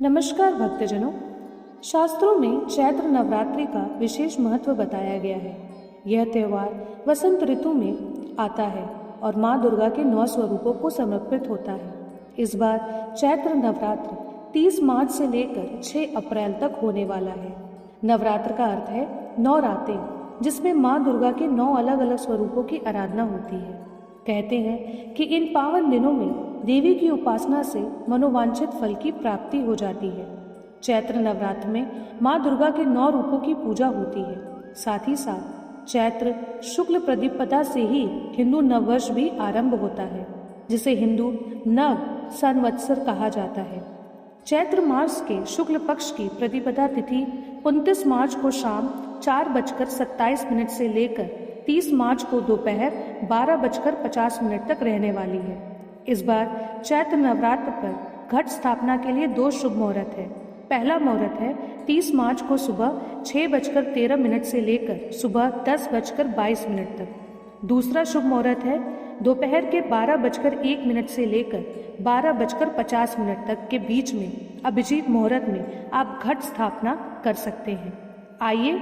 नमस्कार भक्तजनों। शास्त्रों में चैत्र नवरात्रि का विशेष महत्व बताया गया है। यह त्यौहार वसंत ऋतु में आता है और माँ दुर्गा के 9 स्वरूपों को समर्पित होता है। इस बार चैत्र नवरात्र 30 मार्च से लेकर 6 अप्रैल तक होने वाला है। नवरात्र का अर्थ है 9 रातें, जिसमें माँ दुर्गा के 9 अलग अलग स्वरूपों की आराधना होती है। कहते हैं कि इन पावन दिनों में देवी की उपासना से मनोवांछित फल की प्राप्ति हो जाती है। चैत्र नवरात्र में माँ दुर्गा के 9 रूपों की पूजा होती है। साथ ही साथ चैत्र शुक्ल प्रतिपदा से ही हिंदू नववर्ष भी आरंभ होता है, जिसे हिंदू नव संवत्सर कहा जाता है। चैत्र मास के शुक्ल पक्ष की प्रतिपदा तिथि 29 मार्च को शाम 4:27 से लेकर 30 मार्च को दोपहर 12:50 तक रहने वाली है। इस बार चैत्र नवरात्र पर घट स्थापना के लिए 2 शुभ मुहूर्त है। पहला मुहूर्त है 30 मार्च को सुबह 6:13 से लेकर सुबह 10:22 तक। दूसरा शुभ मुहूर्त है दोपहर के 12:01 से लेकर 12:50 तक के बीच में अभिजीत मुहूर्त में आप घट स्थापना कर सकते हैं। आइए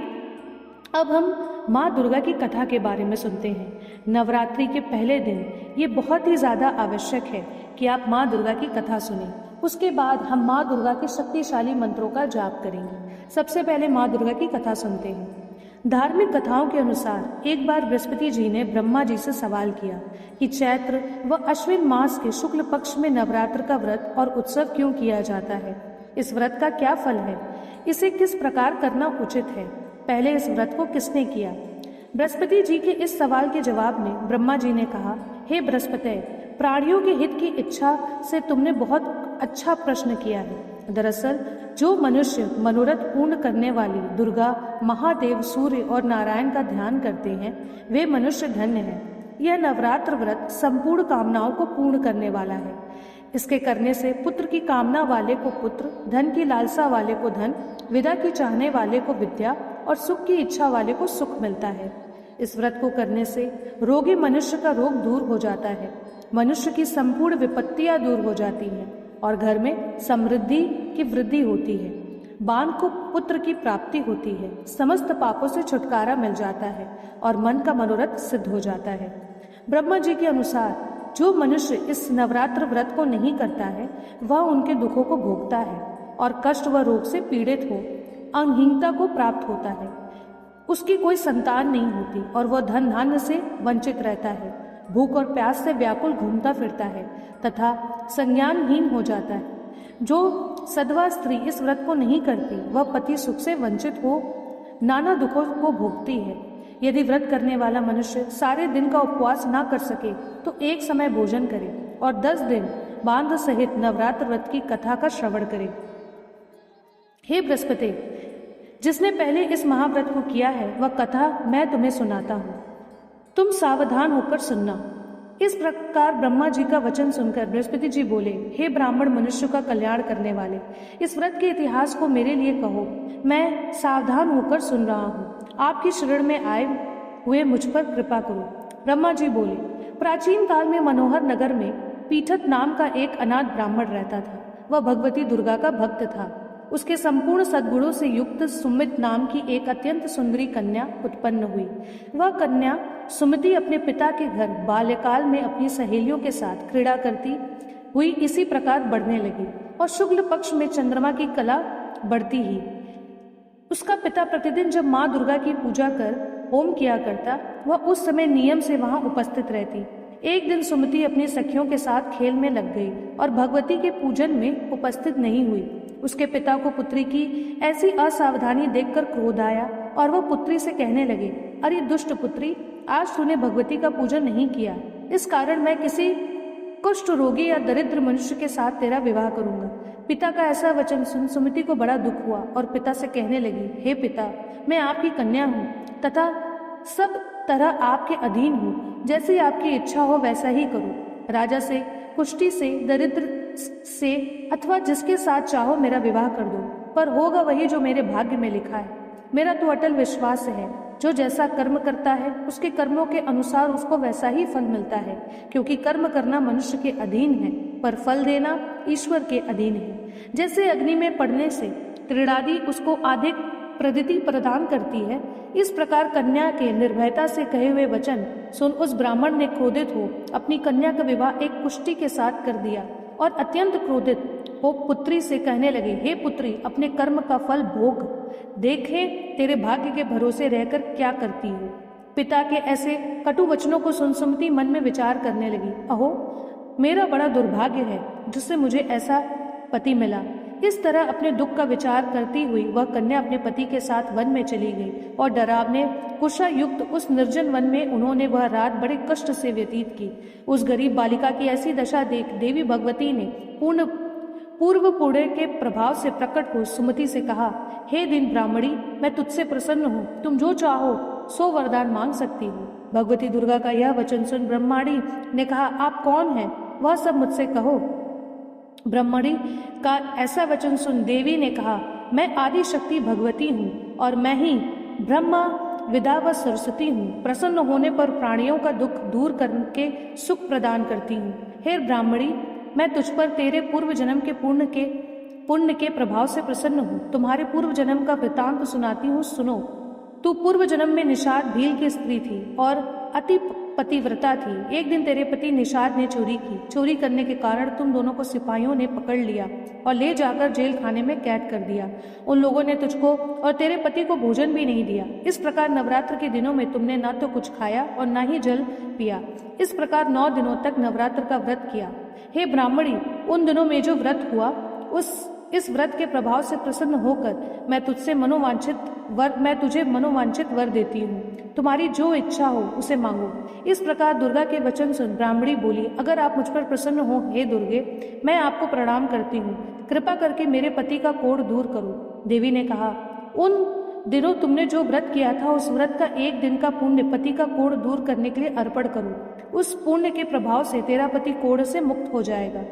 अब हम माँ दुर्गा की कथा के बारे में सुनते हैं। नवरात्रि के पहले दिन ये बहुत ही ज़्यादा आवश्यक है कि आप माँ दुर्गा की कथा सुनें। उसके बाद हम माँ दुर्गा के शक्तिशाली मंत्रों का जाप करेंगे। सबसे पहले माँ दुर्गा की कथा सुनते हैं। धार्मिक कथाओं के अनुसार एक बार बृहस्पति जी ने ब्रह्मा जी से सवाल किया कि चैत्र व अश्विन मास के शुक्ल पक्ष में नवरात्र का व्रत और उत्सव क्यों किया जाता है? इस व्रत का क्या फल है? इसे किस प्रकार करना उचित है? पहले इस व्रत को किसने किया? बृहस्पति जी के इस सवाल के जवाब में ब्रह्मा जी ने कहा, हे बृहस्पति, प्राणियों के हित की इच्छा से तुमने बहुत अच्छा प्रश्न किया है। दरअसल जो मनुष्य मनोरथ पूर्ण करने वाली दुर्गा, महादेव, सूर्य और नारायण का ध्यान करते हैं, वे मनुष्य धन्य हैं। यह नवरात्र व्रत संपूर्ण कामनाओं को पूर्ण करने वाला है। इसके करने से पुत्र की कामना वाले को पुत्र, धन की लालसा वाले को धन, विद्या की चाहने वाले को विद्या और सुख की इच्छा वाले को सुख मिलता है। इस व्रत को करने से रोगी मनुष्य का रोग दूर हो जाता है, मनुष्य की संपूर्ण विपत्तियां दूर हो जाती हैं और घर में समृद्धि की वृद्धि होती है। बान को पुत्र की प्राप्ति होती है, समस्त पापों से छुटकारा मिल जाता है और मन का मनोरथ सिद्ध हो जाता है। ब्रह्मा जी के अनुसार जो मनुष्य इस नवरात्र व्रत को नहीं करता है, वह उनके दुखों को भोगता है और कष्ट व रोग से पीड़ित हो अंगहीनता को प्राप्त होता है। उसकी कोई संतान नहीं होती और वह धन धान्य से वंचित रहता है। भूख और प्यास से व्याकुल घूमता फिरता है तथा संज्ञानहीन हो जाता है। जो सधवा स्त्री इस व्रत को नहीं करती, वह पति सुख से वंचित हो नाना दुखों को भोगती है। यदि व्रत करने वाला मनुष्य सारे दिन का उपवास ना कर सके तो एक समय भोजन करे और 10 दिन बांध सहित नवरात्र व्रत की कथा का श्रवण करे। हे बृहस्पति, जिसने पहले इस महाव्रत को किया है, वह कथा मैं तुम्हें सुनाता हूँ। तुम सावधान होकर सुनना। इस प्रकार ब्रह्मा जी का वचन सुनकर बृहस्पति जी बोले, हे ब्राह्मण मनुष्य का कल्याण करने वाले, इस व्रत के इतिहास को मेरे लिए कहो। मैं सावधान होकर सुन रहा हूँ। आपकी शरण में आए हुए मुझ पर कृपा करो। ब्रह्मा जी बोले, प्राचीन काल में मनोहर नगर में पीठत नाम का एक अनाथ ब्राह्मण रहता था। वह भगवती दुर्गा का भक्त था। उसके संपूर्ण सद्गुणों से युक्त सुमित नाम की एक अत्यंत सुंदरी कन्या उत्पन्न हुई। वह कन्या सुमति अपने पिता के घर बाल्यकाल में अपनी सहेलियों के साथ क्रीड़ा करती हुई इसी प्रकार बढ़ने लगी और शुक्ल पक्ष में चंद्रमा की कला बढ़ती ही। उसका पिता प्रतिदिन जब माँ दुर्गा की पूजा कर होम किया करता, वह उस समय नियम से वहां उपस्थित रहती। एक दिन सुमति अपनी सखियों के साथ खेल में लग गई और भगवती के पूजन में उपस्थित नहीं हुई। उसके पिता को पुत्री की ऐसी असावधानी देखकर क्रोध आया और वह पुत्री से कहने लगे, अरे दुष्ट पुत्री, आज तूने भगवती का पूजन नहीं किया, इस कारण मैं किसी कुष्ठ रोगी या दरिद्र मनुष्य के साथ तेरा विवाह करूंगा। पिता का ऐसा वचन सुन सुमति को बड़ा दुख हुआ और पिता से कहने लगी, हे पिता, मैं आपकी कन्या हूँ तथा सब तरह आपके अधीन हूँ। जैसी आपकी इच्छा हो वैसा ही करो। राजा से, कुष्ठी से, दरिद्र से अथवा जिसके साथ चाहो मेरा विवाह कर दो, पर होगा वही जो मेरे भाग्य में लिखा है। मेरा तो अटल विश्वास है जो जैसा कर्म करता है उसके कर्मों के अनुसार उसको वैसा ही फल मिलता है, क्योंकि कर्म करना मनुष्य के अधीन है पर फल देना ईश्वर के अधीन है। जैसे अग्नि में पड़ने से क्रीड़ादि उसको अधिक प्रदिति प्रदान करती है, इस प्रकार कन्या के निर्भयता से कहे हुए वचन सुन उस ब्राह्मण ने क्रोधित हो अपनी कन्या का विवाह एक कुष्टी के साथ कर दिया और अत्यंत क्रोधित हो पुत्री से कहने लगे, हे पुत्री, अपने कर्म का फल भोग, देखे तेरे भाग्य के भरोसे रहकर क्या करती हो। पिता के ऐसे कटु वचनों को सुन सुमति मन में विचार करने लगी, अहो मेरा बड़ा दुर्भाग्य है जिससे मुझे ऐसा पति मिला। इस तरह अपने दुख का विचार करती हुई वह कन्या अपने पति के साथ वन में चली गई और डरावने कुशा युक्त उस निर्जन वन में उन्होंने वह रात बड़े कष्ट से व्यतीत की। उस गरीब बालिका की ऐसी दशा देख देवी भगवती ने पूर्व पुण्य के प्रभाव से प्रकट हो सुमति से कहा, हे दिन ब्राह्मणी, मैं तुझसे प्रसन्न हूँ, तुम जो चाहो सो वरदान मांग सकती हो। भगवती दुर्गा का यह वचन सुन ब्रह्माणी ने कहा, आप कौन हैं, वह सब मुझसे कहो। ब्रह्मणी का ऐसा वचन सुन देवी ने कहा, मैं आदि शक्ति भगवती हूँ और मैं ही ब्रह्मा विदा व सरस्वती हूँ। प्रसन्न होने पर प्राणियों का दुख दूर करके सुख प्रदान करती हूँ। हे ब्राह्मणी, मैं तुझ पर तेरे पूर्व जन्म के पुण्य के प्रभाव से प्रसन्न हूँ। तुम्हारे पूर्व जन्म का वृतांत सुनाती हूँ, सुनो। तू पूर्व जन्म में निषाद भील की स्त्री थी और अति पतिव्रता थी। एक दिन तेरे पति निषाद ने चोरी की। चोरी करने के कारण तुम दोनों को सिपाहियों ने पकड़ लिया और ले जाकर जेल खाने में कैद कर दिया। उन लोगों ने तुझको और तेरे पति को भोजन भी नहीं दिया। इस प्रकार नवरात्र के दिनों में तुमने न तो कुछ खाया और न ही जल पिया। इस प्रकार 9 दिनों तक नवरात्र का व्रत किया। हे ब्राह्मणी, उन दिनों में जो व्रत हुआ इस व्रत के प्रभाव से प्रसन्न होकर मैं तुझे मनोवांछित वर देती हूँ। तुम्हारी जो इच्छा हो उसे मांगो। इस प्रकार दुर्गा के वचन सुन ब्राह्मणी बोली, अगर आप मुझ पर प्रसन्न हो हे दुर्गे, मैं आपको प्रणाम करती हूँ। कृपा करके मेरे पति का कोढ़ दूर करो। देवी ने कहा, उन दिनों तुमने जो व्रत किया था उस व्रत का 1 दिन का पुण्य पति का कोढ़ दूर करने के लिए अर्पण करो। उस पुण्य के प्रभाव से तेरा पति कोढ़ से मुक्त हो जाएगा।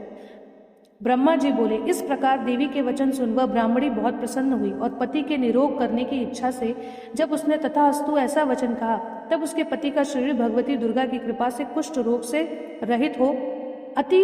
ब्रह्मा जी बोले, इस प्रकार देवी के वचन सुन वह ब्राह्मणी बहुत प्रसन्न हुई और पति के निरोग करने की इच्छा से जब उसने तथास्तु ऐसा वचन कहा, तब उसके पति का शरीर भगवती दुर्गा की कृपा से कुष्ठ रोग से रहित हो अति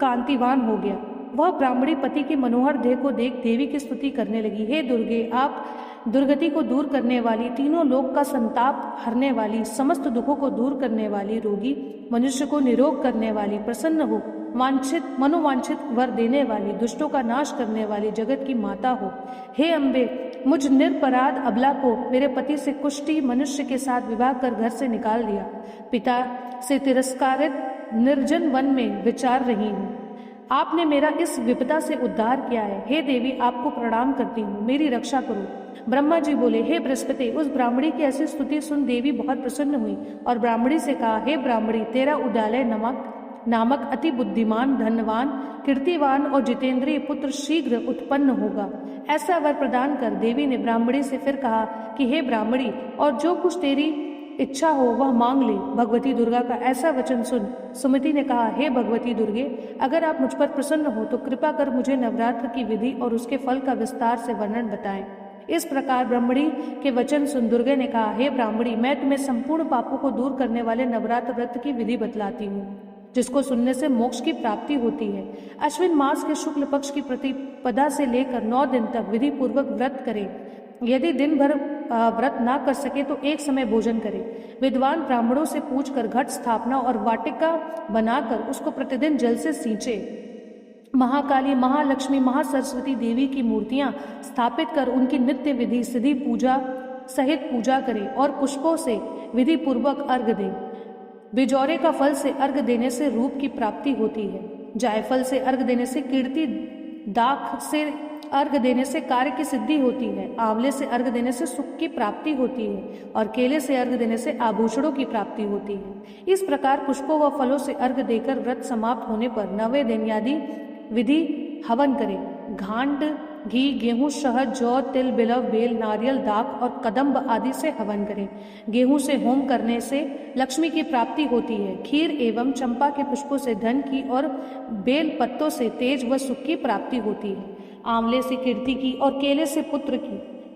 कांतिवान हो गया। वह ब्राह्मणी पति के मनोहर देह को देख देवी की स्तुति करने लगी, हे दुर्गे, आप दुर्गति को दूर करने वाली, तीनों लोक का संताप हरने वाली, समस्त दुखों को दूर करने वाली, रोगी मनुष्य को निरोग करने वाली, प्रसन्न हो मनोवांछित वर देने वाली, दुष्टों का नाश करने वाली, जगत की माता हो। हे अम्बे, मुझ निरपराध अबला को मेरे पति से कुष्ठी मनुष्य के साथ विवाह कर घर से निकाल दिया। पिता से तिरस्कारित निर्जन वन में विचार रही हूँ। आपने मेरा इस विपदा से उद्धार किया है। हे देवी, आपको प्रणाम करती हूँ, मेरी रक्षा करो। ब्रह्मा जी बोले, हे बृहस्पति, उस ब्राह्मणी की ऐसी स्तुति सुन देवी बहुत प्रसन्न हुई और ब्राह्मणी से कहा, हे ब्राह्मणी, तेरा उदयालय नामक अति बुद्धिमान, धनवान, कीर्तिवान और जितेंद्रिय पुत्र शीघ्र उत्पन्न होगा। ऐसा वर प्रदान कर देवी ने ब्राह्मणी से फिर कहा कि हे ब्राह्मणी, और जो कुछ तेरी इच्छा हो वह मांग ले। भगवती दुर्गा का ऐसा वचन सुन सुमति ने कहा, हे भगवती दुर्गे, अगर आप मुझ पर प्रसन्न हो तो कृपा कर मुझे नवरात्र की विधि और उसके फल का विस्तार से वर्णन बताएं। इस प्रकार ब्राह्मणी के वचन सुन दुर्गे ने कहा, हे ब्राह्मणी, मैं तुम्हें संपूर्ण पापों को दूर करने वाले नवरात्र व्रत की विधि बतलाती हूँ, जिसको सुनने से मोक्ष की प्राप्ति होती है। अश्विन मास के शुक्ल पक्ष की प्रतिपदा से लेकर 9 दिन तक विधि पूर्वक व्रत करें। यदि दिन भर व्रत ना कर सके तो एक समय भोजन करें। विद्वान ब्राह्मणों से पूछकर घट स्थापना और वाटिका बनाकर उसको प्रतिदिन जल से सींचे। महाकाली, महालक्ष्मी, महासरस्वती देवी की मूर्तियां स्थापित कर उनकी नित्य विधि सिद्धि पूजा सहित पूजा करें और पुष्पों से विधि पूर्वक अर्घ दें। बिजौरे का फल से अर्घ देने से रूप की प्राप्ति होती है। जायफल से अर्घ देने से कीर्ति, दाख से अर्घ देने से कार्य की सिद्धि होती है। आंवले से अर्घ देने से सुख की प्राप्ति होती है और केले से अर्घ देने से आभूषणों की प्राप्ति होती है। इस प्रकार पुष्पों व फलों से अर्घ देकर व्रत समाप्त होने पर 9वें दिन आदि विधि हवन करें। घांड, घी, गेहूं, शहद, जौ, तिल, बिलव, बेल, नारियल, दाख और कदम्ब आदि से हवन करें। गेहूं से होम करने से लक्ष्मी की प्राप्ति होती है। खीर एवं चंपा के पुष्पों से धन की और बेल पत्तों से तेज व सुख की प्राप्ति होती है। आंवले से कीर्ति की और केले से पुत्र की,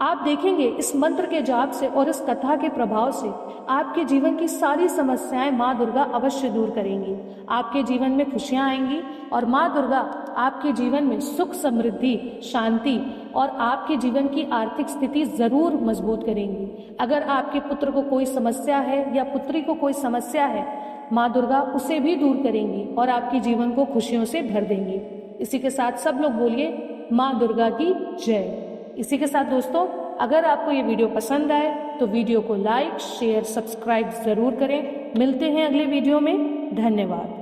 आप देखेंगे इस मंत्र के जाप से और इस कथा के प्रभाव से आपके जीवन की सारी समस्याएं माँ दुर्गा अवश्य दूर करेंगी। आपके जीवन में खुशियां आएंगी और माँ दुर्गा आपके जीवन में सुख, समृद्धि, शांति और आपके जीवन की आर्थिक स्थिति जरूर मजबूत करेंगी। अगर आपके पुत्र को कोई समस्या है या पुत्री को कोई समस्या है, माँ दुर्गा उसे भी दूर करेंगी और आपके जीवन को खुशियों से भर देंगी। इसी के साथ सब लोग बोलिए माँ दुर्गा की जय। इसी के साथ दोस्तों, अगर आपको ये वीडियो पसंद आए तो वीडियो को लाइक, शेयर, सब्सक्राइब जरूर करें। मिलते हैं अगले वीडियो में। धन्यवाद।